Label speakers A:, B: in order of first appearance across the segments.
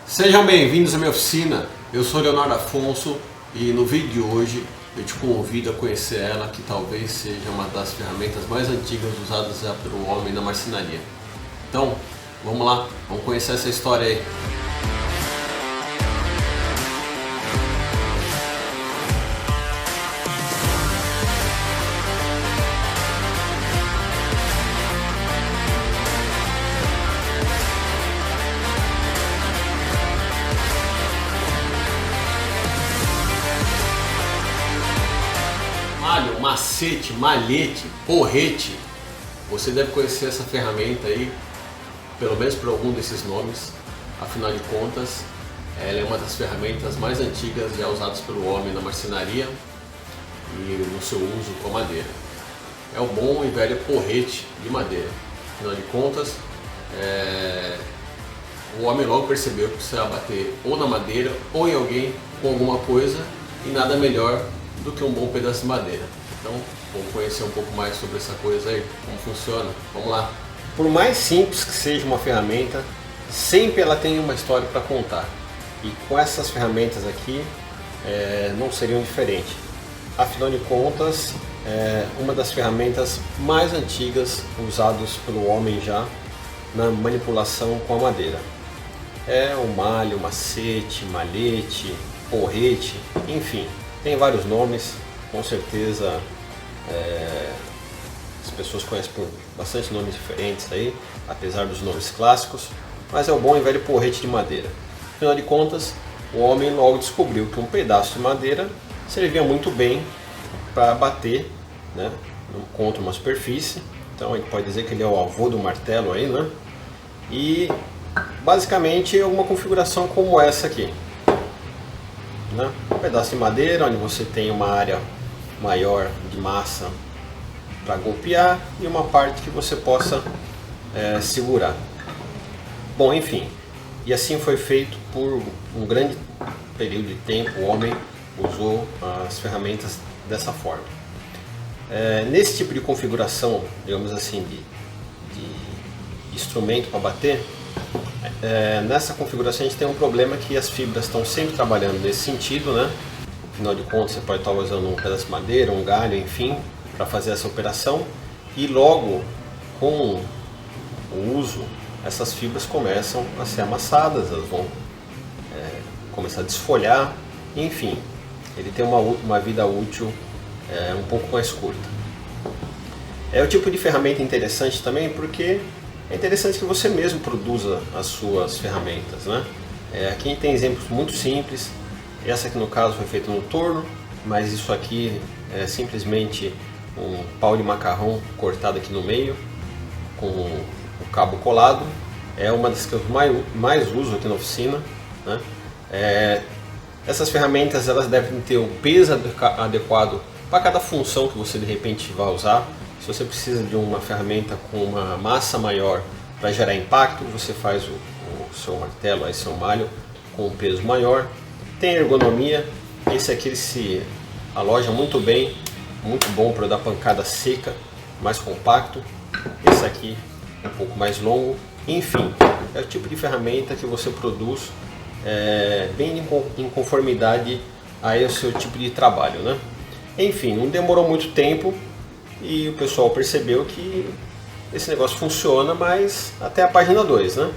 A: Sejam bem-vindos à minha oficina. Eu sou Leonardo Afonso e no vídeo de hoje eu te convido a conhecer ela, que talvez seja uma das ferramentas mais antigas usadas já pelo homem na marcenaria. Então, vamos lá, vamos conhecer essa história aí. Malho, macete, malhete, porrete. Você deve conhecer essa ferramenta aí, pelo menos por algum desses nomes. Afinal de contas, ela é uma das ferramentas mais antigas já usadas pelo homem na marcenaria e no seu uso com a madeira. É o bom e velho porrete de madeira. Afinal de contas, o homem logo percebeu que precisava bater ou na madeira ou em alguém com alguma coisa, e nada melhor do que um bom pedaço de madeira. Então, vamos conhecer um pouco mais sobre essa coisa aí, como funciona. Vamos lá. Por mais simples que seja uma ferramenta, sempre ela tem uma história para contar. E com essas ferramentas aqui, não seriam diferentes. Afinal de contas, é uma das ferramentas mais antigas usadas pelo homem já na manipulação com a madeira. É o malho, macete, malhete, porrete, enfim. Tem vários nomes, com certeza as pessoas conhecem por bastante nomes diferentes aí, apesar dos nomes clássicos, mas é o bom e velho porrete de madeira. Afinal de contas, o homem logo descobriu que um pedaço de madeira servia muito bem para bater, né, contra uma superfície. Então a gente pode dizer que ele é o avô do martelo aí, né? E basicamente é uma configuração como essa aqui. Um pedaço de madeira onde você tem uma área maior de massa para golpear e uma parte que você possa segurar. Bom, enfim, e assim foi feito por um grande período de tempo. O homem usou as ferramentas dessa forma. Nesse tipo de configuração, digamos assim, de instrumento para bater, nessa configuração a gente tem um problema, que as fibras estão sempre trabalhando nesse sentido, né? Afinal de contas, você pode estar usando um pedaço de madeira, um galho, enfim, para fazer essa operação, e logo com o uso, essas fibras começam a ser amassadas, elas vão começar a desfolhar, enfim, ele tem uma vida útil um pouco mais curta. É o tipo de ferramenta interessante também, porque é interessante que você mesmo produza as suas ferramentas, né? Aqui tem exemplos muito simples. Essa aqui no caso foi feita no torno, mas isso aqui é simplesmente um pau de macarrão cortado aqui no meio, com o cabo colado. É uma das que eu mais uso aqui na oficina, né? Essas ferramentas elas devem ter o peso adequado para cada função que você de repente vai usar. Se você precisa de uma ferramenta com uma massa maior para gerar impacto, você faz o seu martelo, aí seu malho com um peso maior. Tem ergonomia, esse aqui ele se aloja muito bem, muito bom para dar pancada seca, mais compacto. Esse aqui é um pouco mais longo. Enfim, é o tipo de ferramenta que você produz bem em conformidade aí ao seu tipo de trabalho, né? Enfim, não demorou muito tempo e o pessoal percebeu que esse negócio funciona, mas até a página 2, né?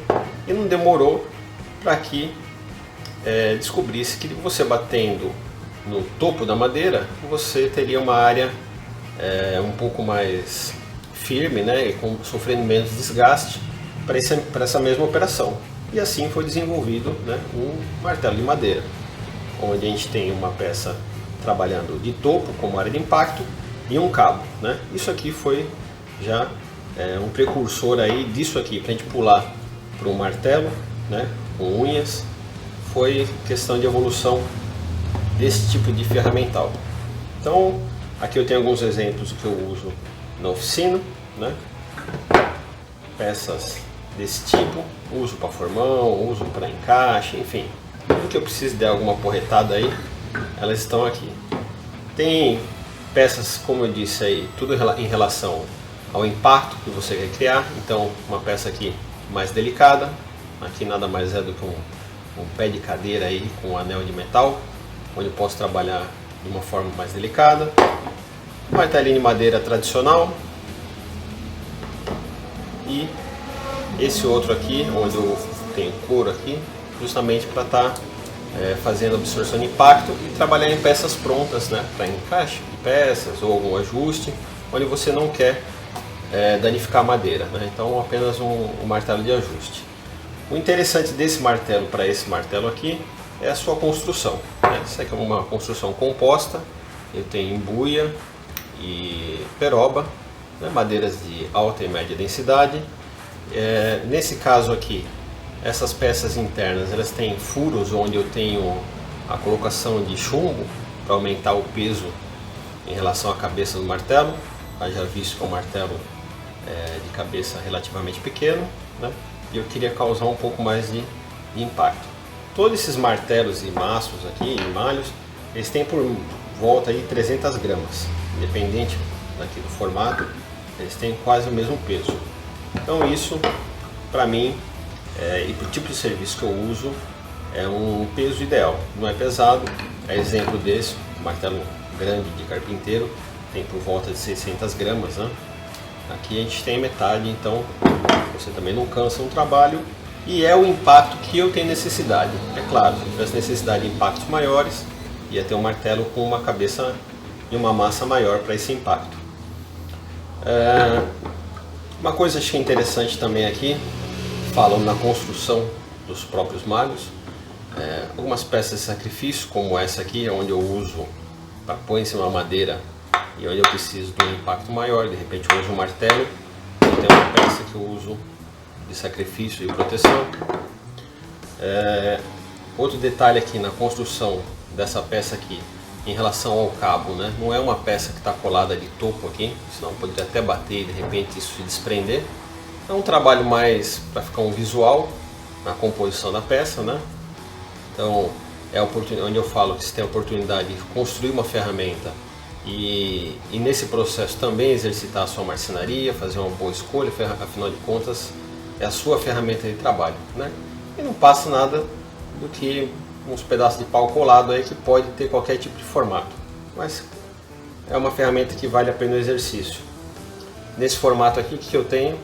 A: E não demorou para que descobrisse que você batendo no topo da madeira, você teria uma área um pouco mais firme, né? E sofrendo menos desgaste para essa mesma operação. E assim foi desenvolvido, né, um martelo de madeira, onde a gente tem uma peça trabalhando de topo como área de impacto e um cabo, né? Isso aqui foi já um precursor aí disso aqui, para a gente pular para um martelo, né, com unhas. Foi questão de evolução desse tipo de ferramental. Então aqui eu tenho alguns exemplos que eu uso na oficina, né? Peças desse tipo, uso para formão, uso para encaixe, enfim, tudo que eu preciso de alguma porretada aí, elas estão aqui. Tem peças, como eu disse aí, tudo em relação ao impacto que você quer criar. Então uma peça aqui mais delicada, aqui nada mais é do que um pé de cadeira aí com um anel de metal, onde eu posso trabalhar de uma forma mais delicada. Martelinho de madeira tradicional. E esse outro aqui, onde eu tenho couro aqui, justamente para estar fazendo absorção de impacto e trabalhar em peças prontas, né, para encaixe de peças ou algum ajuste, onde você não quer danificar a madeira, né? Então apenas um martelo de ajuste. O interessante desse martelo para esse martelo aqui é a sua construção, né? Isso aqui é uma construção composta, ele tem embuia e peroba, né? Madeiras de alta e média densidade. Nesse caso aqui, essas peças internas elas têm furos onde eu tenho a colocação de chumbo para aumentar o peso em relação à cabeça do martelo. Já visto que é um martelo de cabeça relativamente pequeno, né? E eu queria causar um pouco mais de impacto. Todos esses martelos e maços aqui, e malhos, eles têm por volta de 300 gramas, independente daqui do formato, eles têm quase o mesmo peso. Então isso, para mim, e para o tipo de serviço que eu uso, é um peso ideal. Não é pesado, é exemplo desse, um martelo grande de carpinteiro, tem por volta de 600 gramas, né? Aqui a gente tem metade, então você também não cansa no trabalho e é o impacto que eu tenho necessidade. É claro, se eu tivesse necessidade de impactos maiores, ia ter um martelo com uma cabeça e uma massa maior para esse impacto. Uma coisa que achei interessante também aqui, falando na construção dos próprios malhos, algumas peças de sacrifício, como essa aqui, onde eu uso para pôr em cima da madeira e onde eu preciso de um impacto maior, de repente eu uso um martelo, eu tenho uma peça que eu uso de sacrifício e proteção. Outro detalhe aqui na construção dessa peça aqui, em relação ao cabo, né? Não é uma peça que está colada de topo aqui, senão poderia até bater e de repente isso se desprender. É um trabalho mais para ficar um visual na composição da peça, né? Então onde eu falo que você tem a oportunidade de construir uma ferramenta e nesse processo também exercitar a sua marcenaria, fazer uma boa escolha, afinal de contas é a sua ferramenta de trabalho, né? E não passa nada do que uns pedaços de pau colado aí que pode ter qualquer tipo de formato, mas é uma ferramenta que vale a pena o exercício. Nesse formato aqui, o que eu tenho?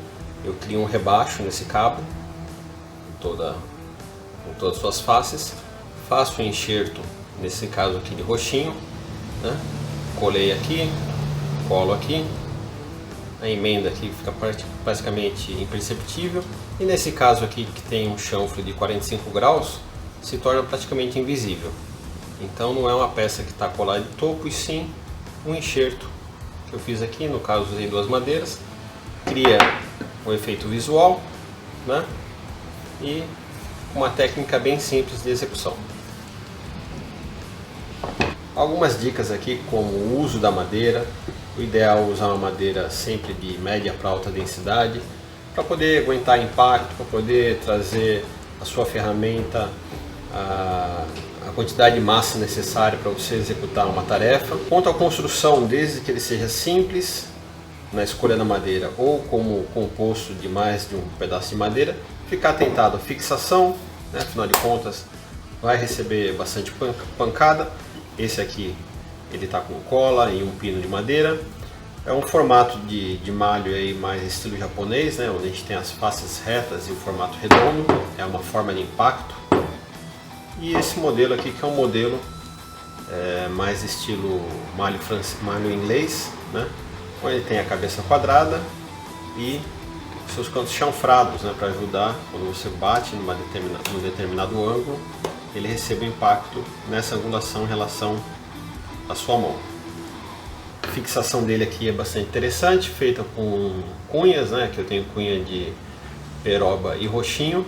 A: Eu crio um rebaixo nesse cabo, em todas as suas faces, faço um enxerto, nesse caso aqui de roxinho, né? Colei aqui, colo aqui, a emenda aqui fica basicamente imperceptível, e nesse caso aqui que tem um chanfre de 45 graus, se torna praticamente invisível. Então não é uma peça que está colada de topo, e sim um enxerto que eu fiz aqui, no caso usei duas madeiras, cria um efeito visual, né? E uma técnica bem simples de execução. Algumas dicas aqui, como o uso da madeira. O ideal é usar uma madeira sempre de média para alta densidade, para poder aguentar impacto, para poder trazer a sua ferramenta a quantidade de massa necessária para você executar uma tarefa. Quanto à construção, desde que ele seja simples na escolha da madeira ou como composto de mais de um pedaço de madeira, ficar atentado à fixação, né? Afinal de contas vai receber bastante pancada. Esse aqui ele está com cola e um pino de madeira. É um formato de malho aí mais estilo japonês, né? Onde a gente tem as faces retas e o formato redondo, é uma forma de impacto. E esse modelo aqui que é um modelo mais estilo malho inglês, né? Onde ele tem a cabeça quadrada e seus cantos chanfrados, né? Para ajudar quando você bate num determinado ângulo, ele recebe o impacto nessa angulação em relação à sua mão. A fixação dele aqui é bastante interessante, feita com cunhas, né? Que eu tenho cunha de peroba e roxinho,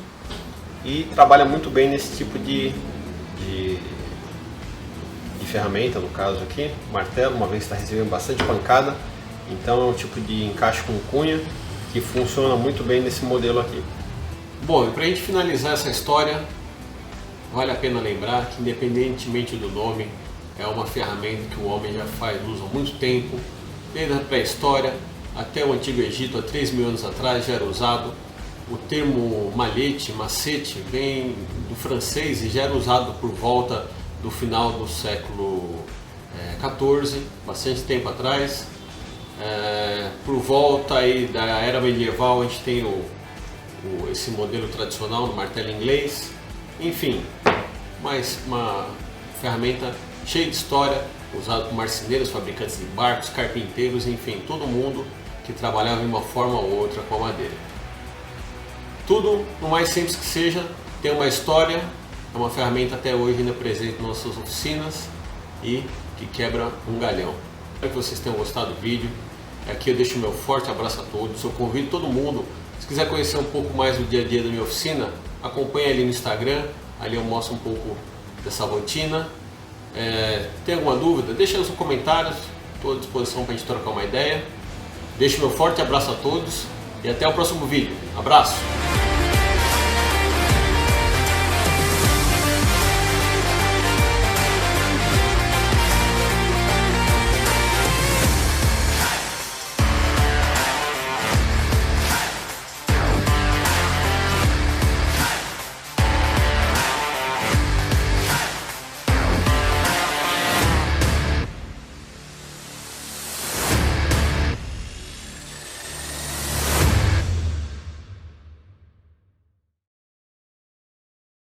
A: e trabalha muito bem nesse tipo de ferramenta, no caso aqui, martelo, uma vez que está recebendo bastante pancada, então é um tipo de encaixe com cunha que funciona muito bem nesse modelo aqui. Bom, e para a gente finalizar essa história, vale a pena lembrar que, independentemente do nome, é uma ferramenta que o homem já faz uso há muito tempo, desde a pré-história até o Antigo Egito, há 3.000 anos atrás já era usado, o termo malhete, macete, vem do francês e já era usado por volta do final do século XIV, bastante tempo atrás. Por volta aí da era medieval a gente tem esse modelo tradicional do martelo inglês. Enfim, uma ferramenta cheia de história, usada por marceneiros, fabricantes de barcos, carpinteiros, enfim, todo mundo que trabalhava de uma forma ou outra com a madeira. Tudo, por mais simples que seja, tem uma história, é uma ferramenta até hoje ainda presente nas nossas oficinas e que quebra um galhão. Espero que vocês tenham gostado do vídeo. Aqui eu deixo meu forte abraço a todos. Eu convido todo mundo, se quiser conhecer um pouco mais do dia a dia da minha oficina, acompanhe ali no Instagram, ali eu mostro um pouco dessa rotina. Tem alguma dúvida? Deixa aí nos comentários, estou à disposição para a gente trocar uma ideia. Deixo meu forte abraço a todos e até o próximo vídeo. Abraço!